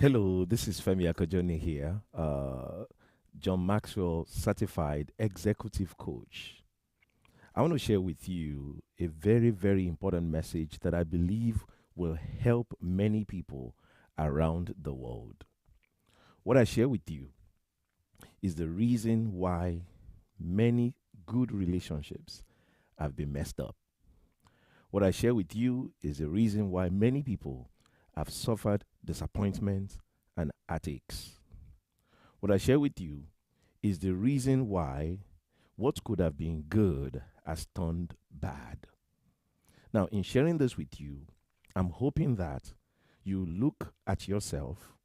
Hello, this is Femi Akajoni here, John Maxwell certified executive coach. I want to share with you a very, very important message that I believe will help many people around the world. What I share with you is the reason why many good relationships have been messed up. What I share with you is the reason why many people have suffered disappointment and heartaches. What I share with you is the reason why what could have been good has turned bad. Now, in sharing this with you, I'm hoping that you look at yourself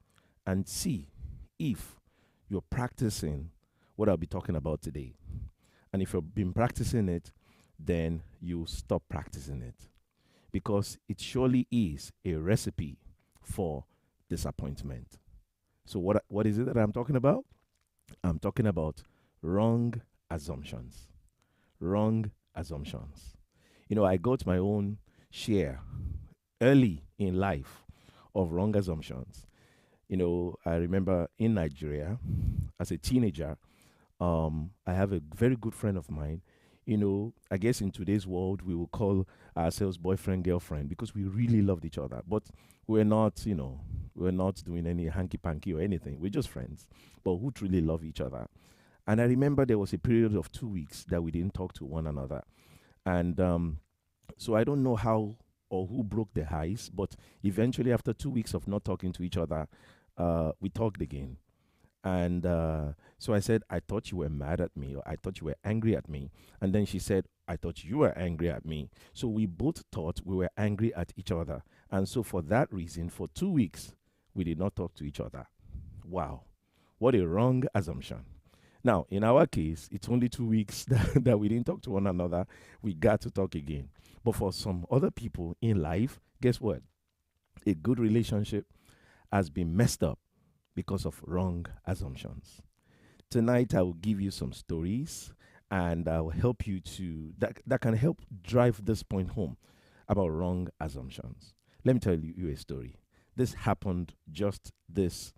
and see if you're practicing what I'll be talking about today. And if you've been practicing it, then you stop practicing it because it surely is a recipe for disappointment. So, what is it that I'm talking about? I'm talking about wrong assumptions. Wrong assumptions. I got my own share early in life of wrong assumptions. I remember in Nigeria as a teenager, I have a very good friend of mine. I guess in today's world, we will call ourselves boyfriend, girlfriend because we really loved each other. But we're not doing any hanky panky or anything. We're just friends, but who truly love each other. And I remember there was a period of 2 weeks that we didn't talk to one another. And so I don't know how or who broke the ice, but eventually, after 2 weeks of not talking to each other, we talked again. And so I said, I thought you were mad at me, or I thought you were angry at me. And then she said, I thought you were angry at me. So we both thought we were angry at each other. And so for that reason, for 2 weeks, we did not talk to each other. Wow. What a wrong assumption. Now, in our case, it's only 2 weeks that we didn't talk to one another. We got to talk again. But for some other people in life, guess what? A good relationship has been messed up because of wrong assumptions. Tonight, I will give you some stories and I will help you that can help drive this point home about wrong assumptions. Let me tell you a story. This happened just this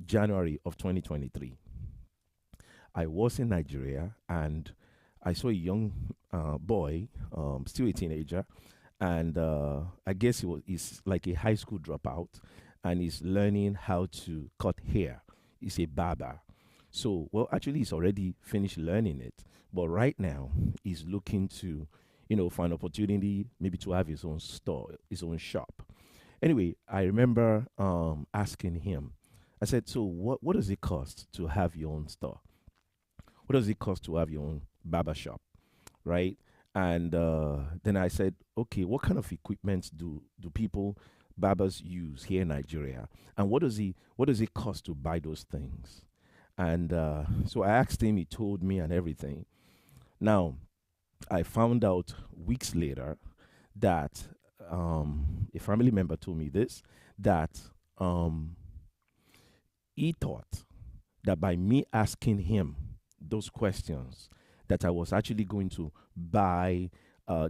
January of 2023. I was in Nigeria and I saw a young boy, still a teenager, and I guess he's like a high school dropout, and he's learning how to cut hair. He's a barber. So, well, actually, he's already finished learning it, but right now he's looking to, find opportunity maybe to have his own store, his own shop. Anyway, I remember asking him. I said, "So, what does it cost to have your own store? What does it cost to have your own barber shop?" Right? And then I said, okay, what kind of equipment do people barbers use here in Nigeria, and what does it cost to buy those things? And so I asked him. He told me and everything. Now I found out weeks later that a family member told me this that um, he thought that by me asking him those questions that I was actually going to buy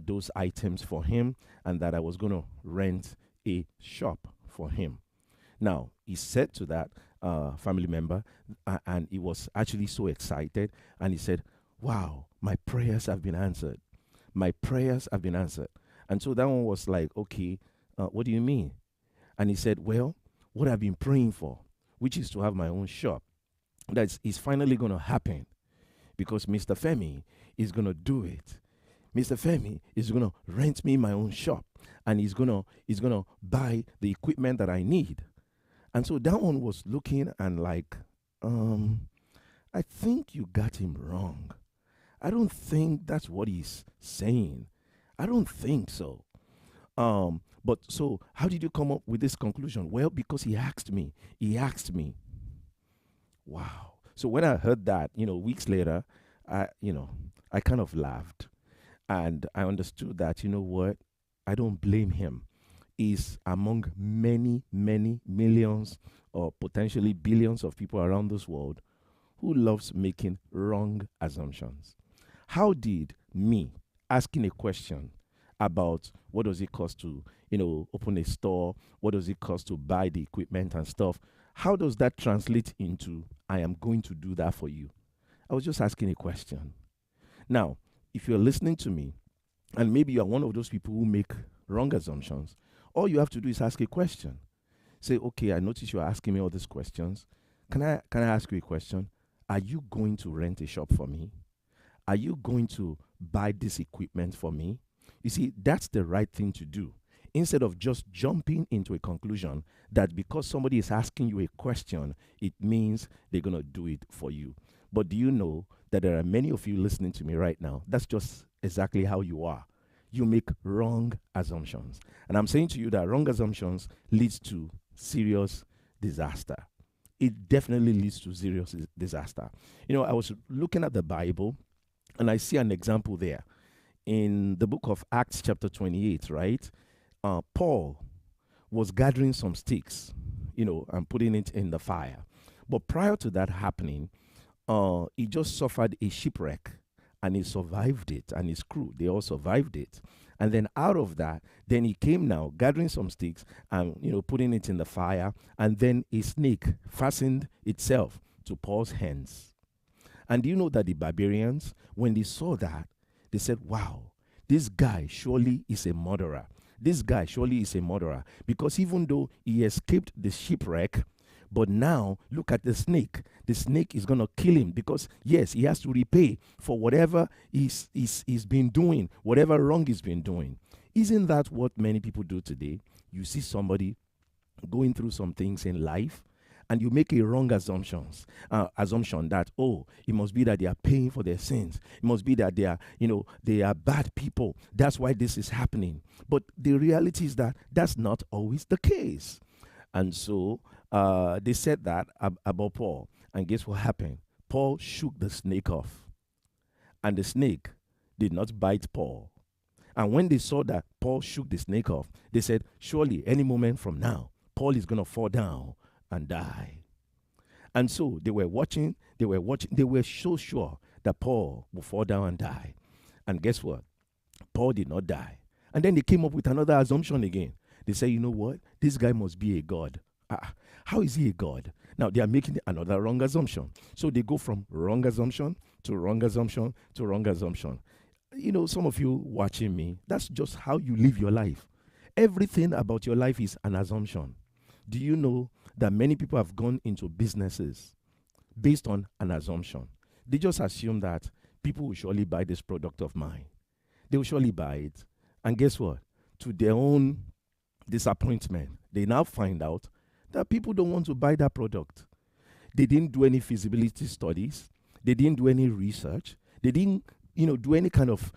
those items for him and that I was going to rent a shop for him. Now, he said to that family member, and he was actually so excited, and he said, wow, my prayers have been answered. My prayers have been answered. And so that one was like, okay, what do you mean? And he said, well, what I've been praying for, which is to have my own shop, that is finally going to happen because Mr. Femi is going to do it. Mr. Femi is going to rent me my own shop and he's going to buy the equipment that I need. And so that one was looking and like, I think you got him wrong. I don't think that's what he's saying. I don't think so. But so how did you come up with this conclusion? Well, because he asked me. He asked me. Wow. So when I heard that, weeks later, I kind of laughed and I understood that, you know what? I don't blame him. He's among many, many millions or potentially billions of people around this world who loves making wrong assumptions. How did me asking a question about what does it cost to, open a store, what does it cost to buy the equipment and stuff. How does that translate into I am going to do that for you? I was just asking a question. Now, if you're listening to me and maybe you are one of those people who make wrong assumptions, all you have to do is ask a question. Say, okay, I notice you're asking me all these questions. Can I ask you a question? Are you going to rent a shop for me? Are you going to buy this equipment for me? You see, that's the right thing to do. Instead of just jumping into a conclusion that because somebody is asking you a question, it means they're going to do it for you. But do you know that there are many of you listening to me right now? That's just exactly how you are. You make wrong assumptions. And I'm saying to you that wrong assumptions leads to serious disaster. It definitely leads to serious disaster. I was looking at the Bible and I see an example there in the book of Acts chapter 28, right? Paul was gathering some sticks, and putting it in the fire. But prior to that happening, he just suffered a shipwreck and he survived it, and his crew, they all survived it. And then out of that, then he came now gathering some sticks and, putting it in the fire. And then a snake fastened itself to Paul's hands. And do you know that the barbarians, when they saw that, they said, wow, this guy surely is a murderer. This guy surely is a murderer. Because even though he escaped the shipwreck, but now look at the snake. The snake is going to kill him because, yes, he has to repay for whatever he's been doing, whatever wrong he's been doing. Isn't that what many people do today? You see somebody going through some things in life, and you make a wrong assumption that, oh, it must be that they are paying for their sins. It must be that they are bad people. That's why this is happening. But the reality is that that's not always the case. And so they said that about Paul. And guess what happened? Paul shook the snake off. And the snake did not bite Paul. And when they saw that Paul shook the snake off, they said, surely any moment from now, Paul is going to fall down and die. And so they were watching, they were so sure that Paul would fall down and die. And guess what? Paul did not die. And then they came up with another assumption again. They say, you know what? This guy must be a god. How is he a god? Now they are making another wrong assumption. So they go from wrong assumption to wrong assumption to wrong assumption. Some of you watching me, that's just how you live your life. Everything about your life is an assumption. Do you know that many people have gone into businesses based on an assumption? They just assume that people will surely buy this product of mine. They will surely buy it. And guess what? To their own disappointment, they now find out that people don't want to buy that product. They didn't do any feasibility studies. They didn't do any research. They didn't, do any kind of,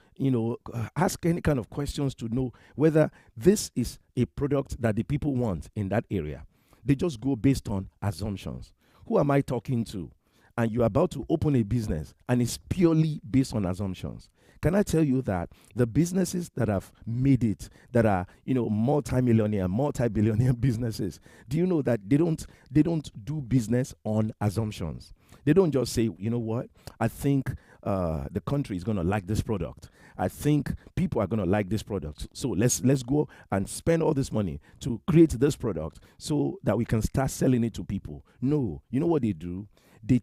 ask any kind of questions to know whether this is a product that the people want in that area. They just go based on assumptions. Who am I talking to? And you're about to open a business and it's purely based on assumptions. Can I tell you that the businesses that have made it, that are, multi-millionaire, multi-billionaire businesses, do you know that they don't do business on assumptions? They don't just say, you know what, I think the country is going to like this product. I think people are going to like this product. So let's go and spend all this money to create this product so that we can start selling it to people. No, you know what they do? They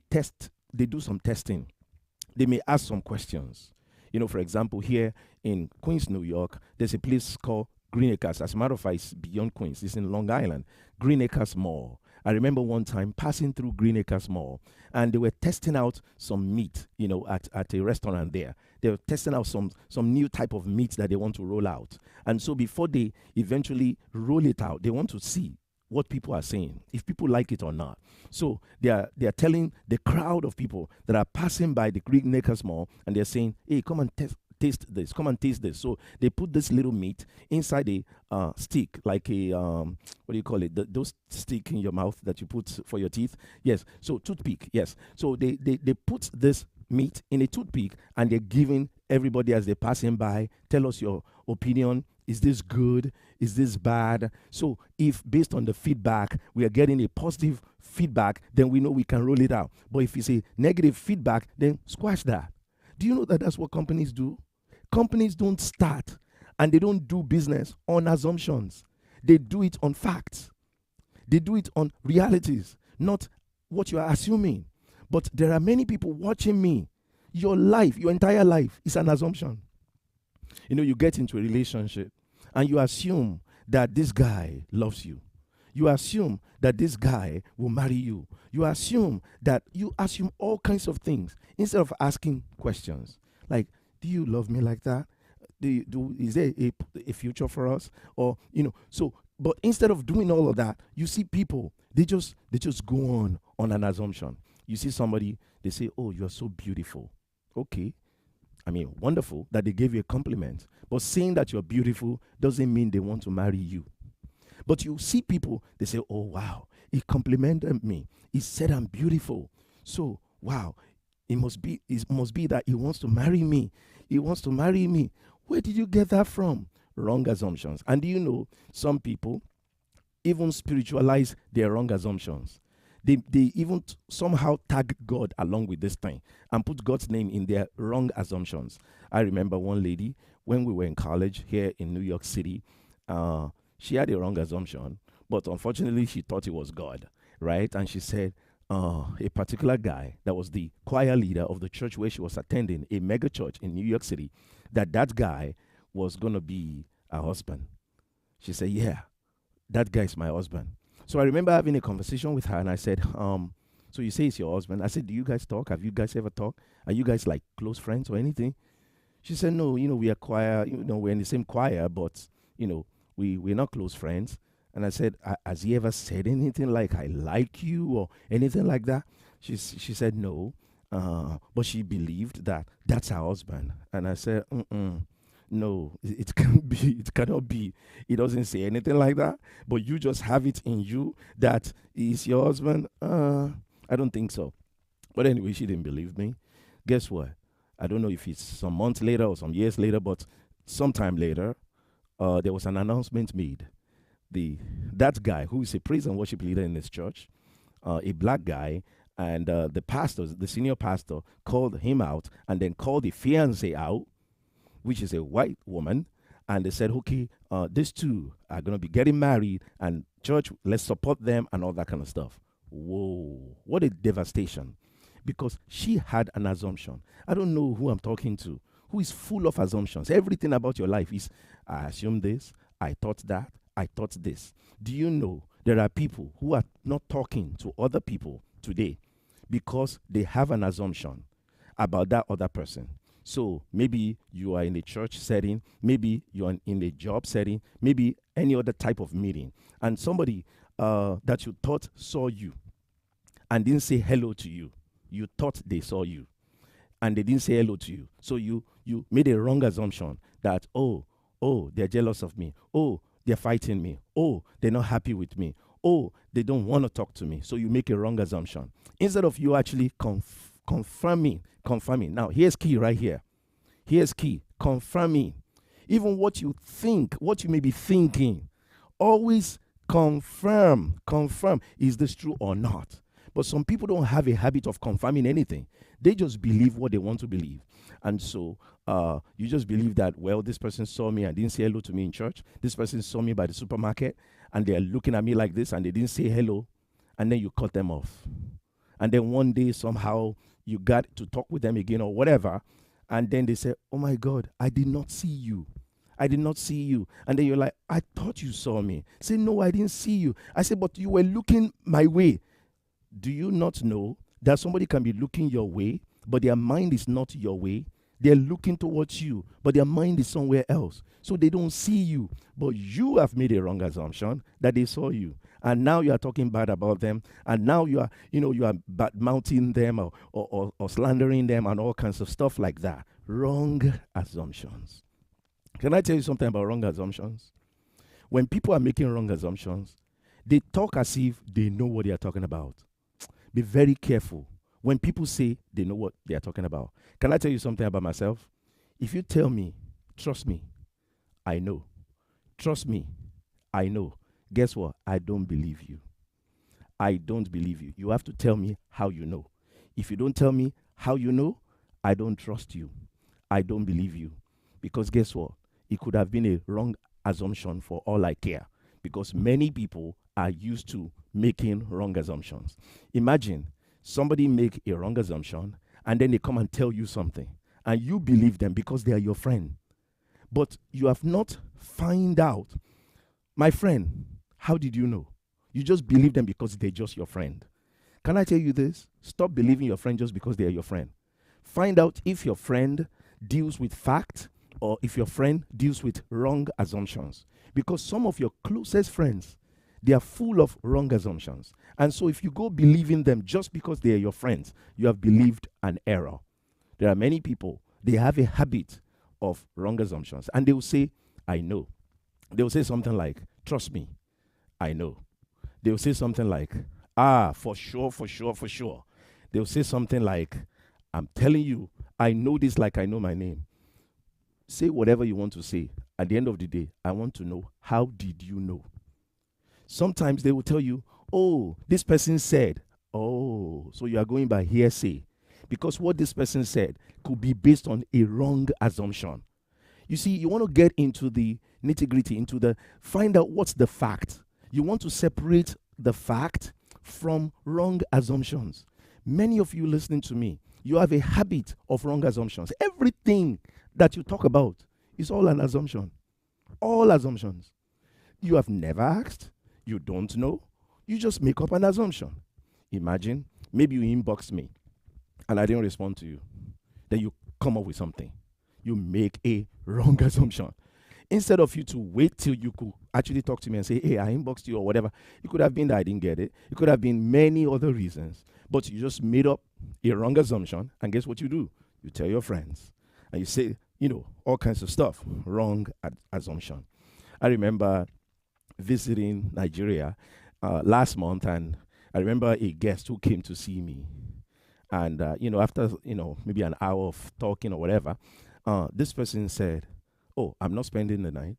do some testing. They may ask some questions. For example, here in Queens, New York, there's a place called Green Acres. As a matter of fact, it's beyond Queens. It's in Long Island. Green Acres Mall. I remember one time passing through Green Acres Mall, and they were testing out some meat, at a restaurant there. They were testing out some new type of meat that they want to roll out. And so before they eventually roll it out, they want to see what people are saying, if people like it or not. So they are telling the crowd of people that are passing by the Green Acres Mall, and they're saying, hey, come and taste this. Come and taste this. So they put this little meat inside a stick, like a, what do you call it? Those stick in your mouth that you put for your teeth. Yes. So toothpick. Yes. So they put this meat in a toothpick, and they're giving everybody as they're passing by, tell us your opinion. Is this good? Is this bad? So if based on the feedback, we are getting a positive feedback, then we know we can roll it out. But if it's a negative feedback, then squash that. Do you know that that's what companies do? Companies don't start And they don't do business on assumptions. They do it on facts. They do it on realities, not what you are assuming. But there are many people watching me. Your life, your entire life is an assumption. You get into a relationship and you assume that this guy loves you. You assume that this guy will marry you. You assume all kinds of things instead of asking questions like, do you love me like that? Is there a future for us? Or, but instead of doing all of that, you see people, they just go on an assumption. You see somebody, they say, oh, you're so beautiful. Okay. I mean, wonderful that they gave you a compliment. But saying that you're beautiful doesn't mean they want to marry you. But you see people, they say, oh, wow, he complimented me. He said I'm beautiful. So, wow, it must be that he wants to marry me. He wants to marry me. Where did you get that from? Wrong assumptions. And do you know, some people even spiritualize their wrong assumptions. They even somehow tag God along with this thing and put God's name in their wrong assumptions. I remember one lady, when we were in college here in New York City, she had a wrong assumption, but unfortunately she thought it was God, right? And she said a particular guy that was the choir leader of the church where she was attending, a mega church in New York City, that guy was going to be her husband. She said, yeah, that guy is my husband. So I remember having a conversation with her, and I said, so you say it's your husband. I said, do you guys talk? Have you guys ever talked? Are you guys like close friends or anything? She said, no, we are choir, we're in the same choir, but, we're not close friends. And I said, has he ever said anything like, I like you or anything like that? She said, no, but she believed that that's her husband. And I said, no, it can't be. It cannot be. He doesn't say anything like that. But you just have it in you that he's your husband. I don't think so. But anyway, she didn't believe me. Guess what? I don't know if it's some months later or some years later, but sometime later, there was an announcement made. That guy who is a praise and worship leader in this church, a black guy, and the senior pastor, called him out and then called the fiancé out, which is a white woman, and they said, okay, these two are going to be getting married, and church, let's support them and all that kind of stuff. Whoa, what a devastation. Because she had an assumption. I don't know who I'm talking to, who is full of assumptions. Everything about your life is, I assume this, I thought that, I thought this. Do you know there are people who are not talking to other people today because they have an assumption about that other person? So maybe you are in a church setting, maybe you are in a job setting, maybe any other type of meeting, and somebody that you thought saw you and didn't say hello to you. You thought they saw you and they didn't say hello to you. So you made a wrong assumption that, oh, they're jealous of me. Oh, they're fighting me. Oh, they're not happy with me. Oh, they don't want to talk to me. So you make a wrong assumption. Instead of you actually confirming. Now, here's key right here. Here's key. Confirming. Even what you think, what you may be thinking, always confirm. Confirm. Is this true or not? But some people don't have a habit of confirming anything. They just believe what they want to believe. And so you just believe that, well, this person saw me and didn't say hello to me in church. This person saw me by the supermarket and they're looking at me like this and they didn't say hello. And then you cut them off. And then one day somehow you got to talk with them again or whatever. And then they say, oh my God, I did not see you. I did not see you. And then you're like, I thought you saw me. Say, no, I didn't see you. I said, but you were looking my way. Do you not know that somebody can be looking your way, but their mind is not your way? They're looking towards you, but their mind is somewhere else. So they don't see you. But you have made a wrong assumption that they saw you. And now you are talking bad about them. And now you are bad mouthing them or slandering them and all kinds of stuff like that. Wrong assumptions. Can I tell you something about wrong assumptions? When people are making wrong assumptions, they talk as if they know what they are talking about. Be very careful when people say they know what they are talking about. Can I tell you something about myself? If you tell me, trust me, I know. Trust me, I know. Guess what? I don't believe you. I don't believe you. You have to tell me how you know. If you don't tell me how you know, I don't trust you. I don't believe you. Because guess what? it could have been a wrong assumption for all I care, because many people are used to making wrong assumptions. Imagine somebody make a wrong assumption and then they come and tell you something and you believe them because they are your friend. But you have not find out, my friend, how did you know? You just believe them because they're just your friend. Can I tell you this? Stop believing your friend just because they are your friend. Find out if your friend deals with fact or if your friend deals with wrong assumptions. Because some of your closest friends, they are full of wrong assumptions. And so if you go believing them just because they are your friends, you have believed an error. There are many people, they have a habit of wrong assumptions. And they will say, I know. They will say something like, trust me, I know. They will say something like, for sure, for sure, for sure. They will say something like, I'm telling you, I know this like I know my name. Say whatever you want to say. At the end of the day, I want to know, how did you know? Sometimes they will tell you, oh, this person said, oh, so you are going by hearsay. Because what this person said could be based on a wrong assumption. You see, you want to get into the nitty-gritty, find out what's the fact. You want to separate the fact from wrong assumptions. Many of you listening to me, you have a habit of wrong assumptions. Everything that you talk about is all an assumption. All assumptions. You have never asked. You don't know. You just make up an assumption. Imagine, maybe you inbox me and I didn't respond to you. Then you come up with something. You make a wrong assumption. Instead of you to wait till you could actually talk to me and say, hey, I inboxed you or whatever, it could have been that I didn't get it. It could have been many other reasons. But you just made up a wrong assumption. And guess what you do? You tell your friends. And you say, all kinds of stuff. Wrong assumption. I remember visiting Nigeria last month, and I remember a guest who came to see me. And, after, maybe an hour of talking or whatever, this person said, oh, I'm not spending the night.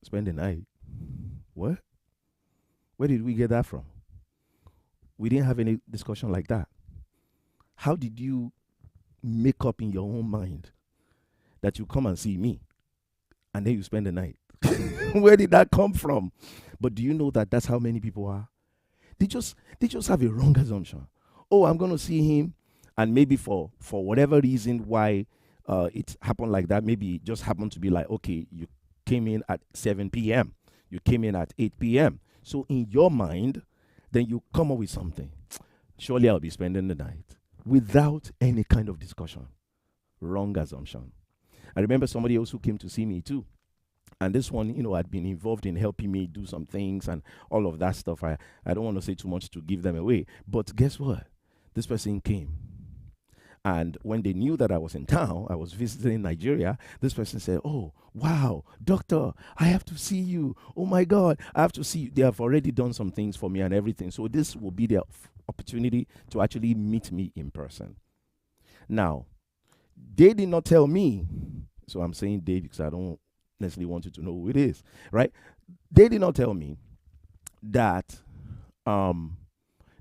Spend the night? What? Where did we get that from? We didn't have any discussion like that. How did you make up in your own mind that you come and see me and then you spend the night? Where did that come from? But do you know that that's how many people are? They just have a wrong assumption. Oh, I'm going to see him, and maybe for whatever reason why it happened like that, maybe it just happened to be like, okay, you came in at 7 p.m., you came in at 8 p.m. So in your mind, then you come up with something. Surely I'll be spending the night without any kind of discussion. Wrong assumption. I remember somebody else who came to see me too. And this one, had been involved in helping me do some things and all of that stuff. I don't want to say too much to give them away. But guess what? This person came. And when they knew that I was in town, I was visiting Nigeria, this person said, oh, wow, doctor, I have to see you. Oh, my God, I have to see you. They have already done some things for me and everything. So this will be their opportunity to actually meet me in person. Now, they did not tell me. So I'm saying they because I don't necessarily want you to know who it is, right? They did not tell me that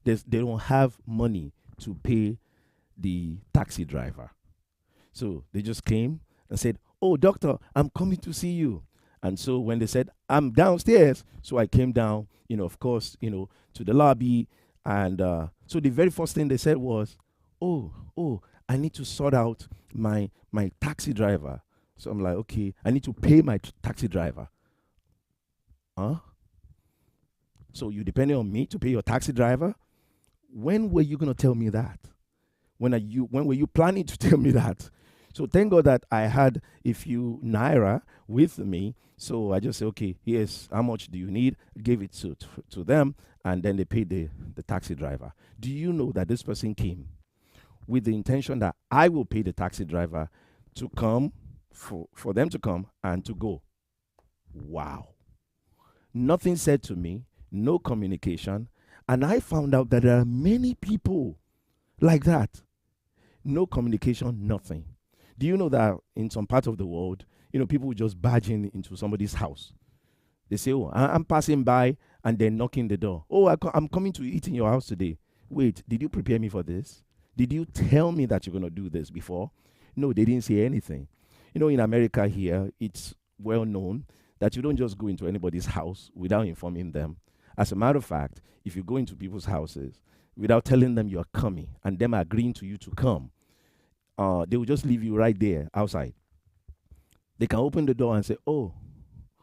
they don't have money to pay the taxi driver. So they just came and said, oh, doctor, I'm coming to see you. And so when they said, I'm downstairs, so I came down, of course, to the lobby. And so the very first thing they said was, oh, I need to sort out my taxi driver. So I'm like, okay, I need to pay my taxi driver. Huh? So you depending on me to pay your taxi driver? When were you going to tell me that? When were you planning to tell me that? So thank God that I had a few naira with me. So I just said, okay, here's how much do you need? Gave it to them, and then they paid the taxi driver. Do you know that this person came with the intention that I will pay the taxi driver to come, for them to come and to go? Wow. Nothing said to me, no communication. And I found out that there are many people like that. No communication, nothing. Do you know that in some part of the world, people will just barge into somebody's house. They say, oh, I'm passing by, and they're knocking the door. Oh, I'm coming to eat in your house today. Wait, did you prepare me for this? Did you tell me that you're going to do this before? No, they didn't say anything. In America here, it's well known that you don't just go into anybody's house without informing them. As a matter of fact, if you go into people's houses without telling them you are coming and them agreeing to you to come, they will just leave you right there outside. They can open the door and say, "Oh,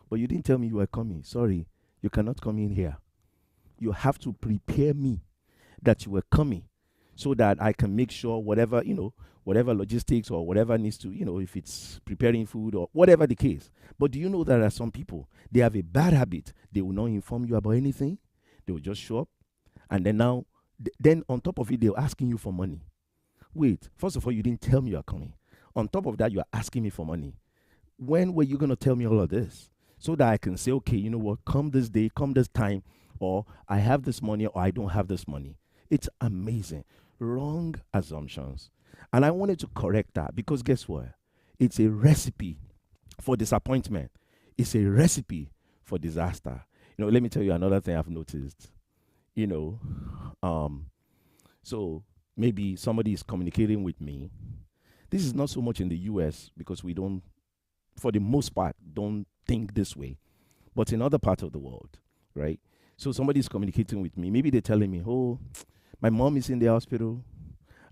but you didn't tell me you were coming. Sorry, you cannot come in here. You have to prepare me that you were coming so that I can make sure whatever logistics or whatever needs to, if it's preparing food or whatever the case." But do you know there are some people, they have a bad habit. They will not inform you about anything. They will just show up. And then now, then on top of it, they're asking you for money. Wait, first of all, you didn't tell me you are coming. On top of that, you are asking me for money. When were you going to tell me all of this? So that I can say, okay, you know what, come this day, come this time, or I have this money or I don't have this money. It's amazing. Wrong assumptions. And I wanted to correct that because guess what? It's a recipe for disappointment. It's a recipe for disaster. Let me tell you another thing I've noticed. So maybe somebody is communicating with me. This is not so much in the US because we don't, for the most part, don't think this way. But in other parts of the world, right? So somebody is communicating with me. Maybe they're telling me, "Oh, my mom is in the hospital,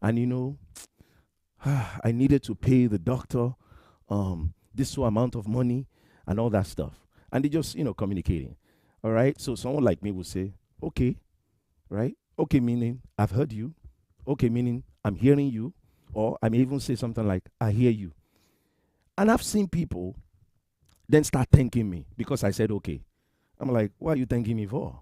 and I needed to pay the doctor this so amount of money and all that stuff." And they just, communicating. All right? So someone like me will say, "Okay," right? Okay, meaning I've heard you. Okay, meaning I'm hearing you. Or I may even say something like, "I hear you." And I've seen people then start thanking me because I said, "Okay." I'm like, "What are you thanking me for?"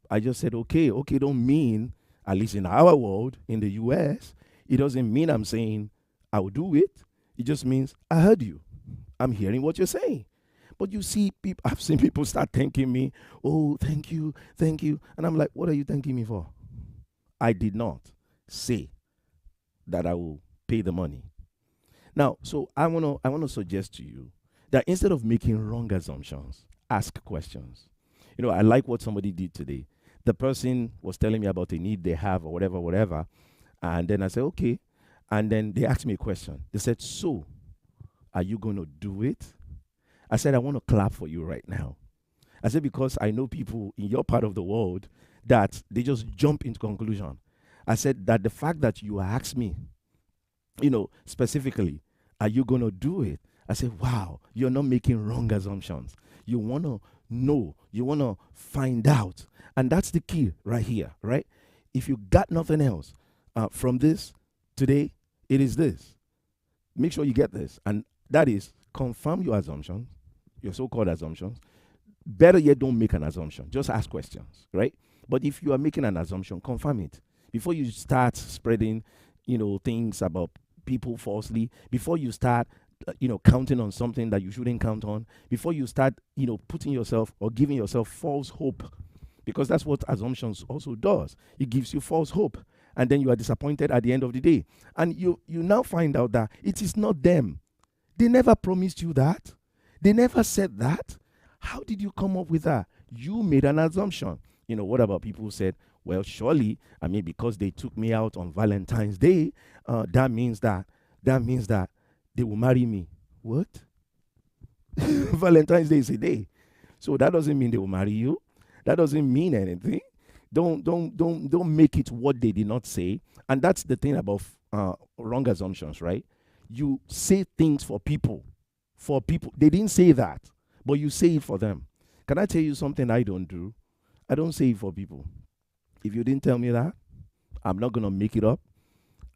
I just said, okay. Okay, don't mean, at least in our world, in the US, it doesn't mean I'm saying I will do it. It just means I heard you. I'm hearing what you're saying. But you see, I've seen people start thanking me. "Oh, thank you, thank you." And I'm like, what are you thanking me for? I did not say that I will pay the money. Now, so I wanna suggest to you that instead of making wrong assumptions, ask questions. I like what somebody did today. The person was telling me about a need they have or whatever, whatever. And then I said, okay. And then they asked me a question. They said, "So, are you going to do it?" I said, "I want to clap for you right now." I said, because I know people in your part of the world that they just jump into conclusion. I said that the fact that you asked me, specifically, "Are you going to do it?" I said, wow, you're not making wrong assumptions. You want to know, you want to find out. And that's the key right here, right? If you got nothing else from this today, it is this. Make sure you get this. And that is confirm your assumptions, your so-called assumptions. Better yet, don't make an assumption. Just ask questions, right? But if you are making an assumption, confirm it. Before you start spreading, things about people falsely, before you start counting on something that you shouldn't count on, before you start, putting yourself or giving yourself false hope, because that's what assumptions also does. It gives you false hope, and then you are disappointed at the end of the day. And you now find out that it is not them. They never promised you that. They never said that. How did you come up with that? You made an assumption. What about people who said, "Well, surely, because they took me out on Valentine's Day, that means that they will marry me." What? Valentine's Day is a day. So that doesn't mean they will marry you. That doesn't mean anything. Don't make it what they did not say. And that's the thing about wrong assumptions, right? You say things for people. For people. They didn't say that, but you say it for them. Can I tell you something I don't do? I don't say it for people. If you didn't tell me that, I'm not going to make it up.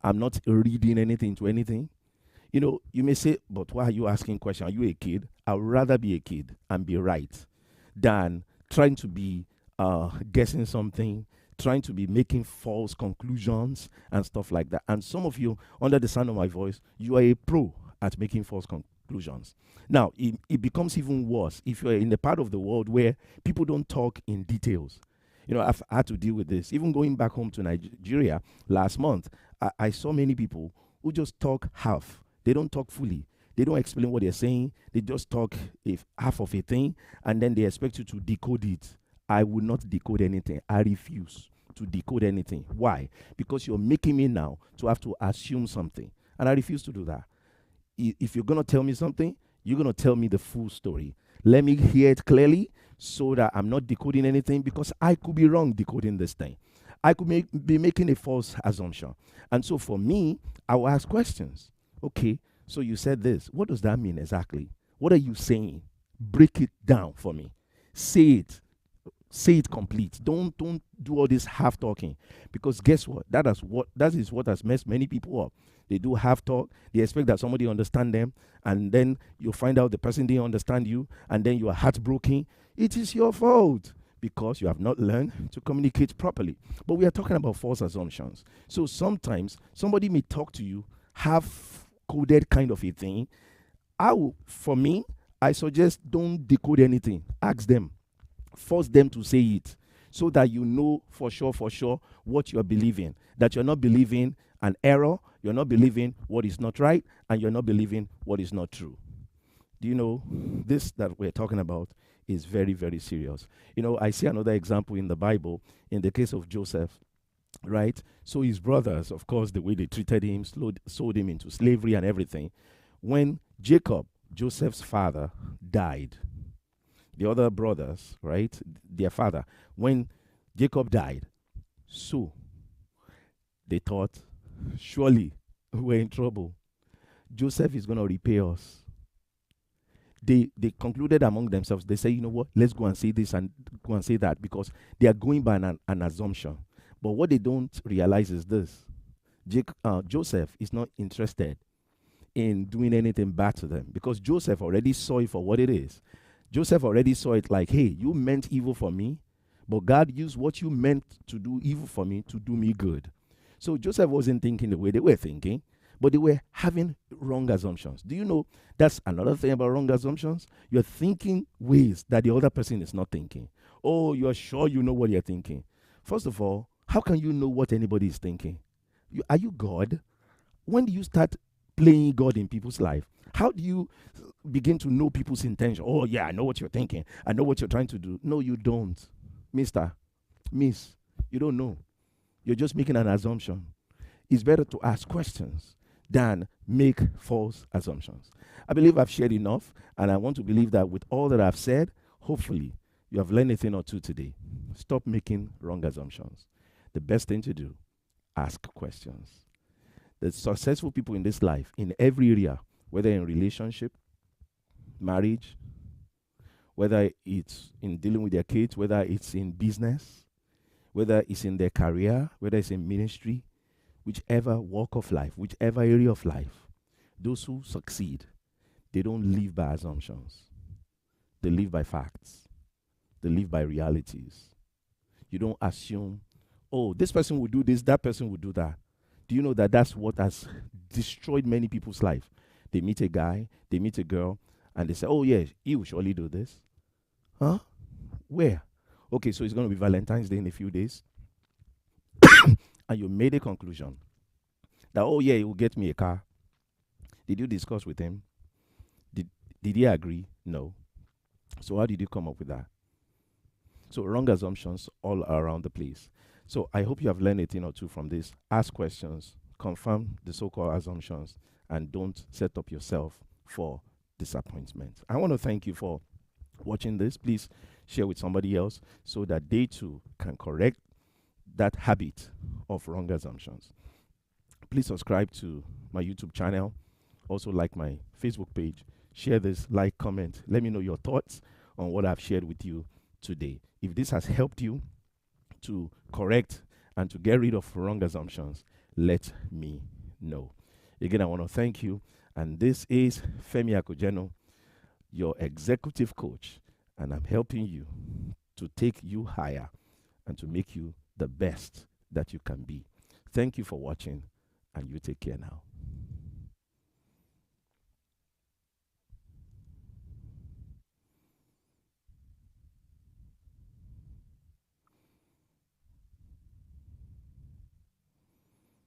I'm not reading anything to anything. You may say, "But why are you asking questions? Are you a kid?" I'd rather be a kid and be right than trying to be guessing something, trying to be making false conclusions and stuff like that. And some of you, under the sound of my voice, you are a pro at making false conclusions. Now, it becomes even worse if you're in the part of the world where people don't talk in details. I've had to deal with this. Even going back home to Nigeria last month, I saw many people who just talk half. They don't talk fully. They don't explain what they're saying. They just talk half of a thing, and then they expect you to decode it. I will not decode anything. I refuse to decode anything. Why? Because you're making me now to have to assume something, and I refuse to do that. if you're going to tell me something, you're going to tell me the full story. Let me hear it clearly so that I'm not decoding anything, because I could be wrong decoding this thing. I could be making a false assumption. And so for me, I will ask questions. Okay, so you said this. What does that mean exactly? What are you saying? Break it down for me. Say it. Say it complete. Don't do all this half talking, because guess what? That is what has messed many people up. They do half talk. They expect that somebody understand them, and then you find out the person didn't understand you, and then you are heartbroken. It is your fault, because you have not learned to communicate properly. But we are talking about false assumptions. So sometimes somebody may talk to you half coded kind of a thing. For me, I suggest don't decode anything. Ask them. Force them to say it, so that you know for sure what you're believing. That you're not believing an error, you're not believing what is not right, and you're not believing what is not true. Do you know this that we're talking about is very, very serious? I see another example in the Bible in the case of Joseph, right? So his brothers, of course, the way they treated him, sold him into slavery and everything. When Jacob, Joseph's father, died, the other brothers, right, their father, when Jacob died, so they thought, surely we're in trouble. Joseph is going to repay us. They concluded among themselves. They say, you know what, let's go and say this and go and say that, because they are going by an assumption. But what they don't realize is this. Joseph is not interested in doing anything bad to them, because Joseph already saw it for what it is. Joseph already saw it like, hey, you meant evil for me, but God used what you meant to do evil for me to do me good. So Joseph wasn't thinking the way they were thinking, but they were having wrong assumptions. Do you know that's another thing about wrong assumptions? You're thinking ways that the other person is not thinking. Oh, you're sure you know what you're thinking. First of all, how can you know what anybody is thinking? Are you God? When do you start playing God in people's life? How do you begin to know people's intention? Oh, yeah, I know what you're thinking. I know what you're trying to do. No, you don't. Mister, Miss, you don't know. You're just making an assumption. It's better to ask questions than make false assumptions. I believe I've shared enough, and I want to believe that with all that I've said, hopefully you have learned a thing or two today. Stop making wrong assumptions. The best thing to do, ask questions. The successful people in this life, in every area, whether in relationship, marriage, whether it's in dealing with their kids, whether it's in business, whether it's in their career, whether it's in ministry, whichever walk of life, whichever area of life, those who succeed, they don't live by assumptions. They live by facts. They live by realities. You don't assume, oh, this person will do this, that person will do that. Do you know that that's what has destroyed many people's life? They meet a guy, they meet a girl, and they say, oh, yeah, he will surely do this. Huh? Where? Okay, so it's going to be Valentine's Day in a few days. And you made a conclusion that, oh, yeah, he will get me a car. Did you discuss with him? Did he agree? No. So how did you come up with that? So wrong assumptions all around the place. So I hope you have learned a thing or two from this. Ask questions, confirm the so-called assumptions, and don't set up yourself for disappointment. I want to thank you for watching this. Please share with somebody else so that they too can correct that habit of wrong assumptions. Please subscribe to my YouTube channel. Also like my Facebook page. Share this, like, comment. Let me know your thoughts on what I've shared with you today. If this has helped you to correct and to get rid of wrong assumptions, let me know. Again, I want to thank you. And this is Femi Akojeno, your executive coach. And I'm helping you to take you higher and to make you the best that you can be. Thank you for watching, and you take care now.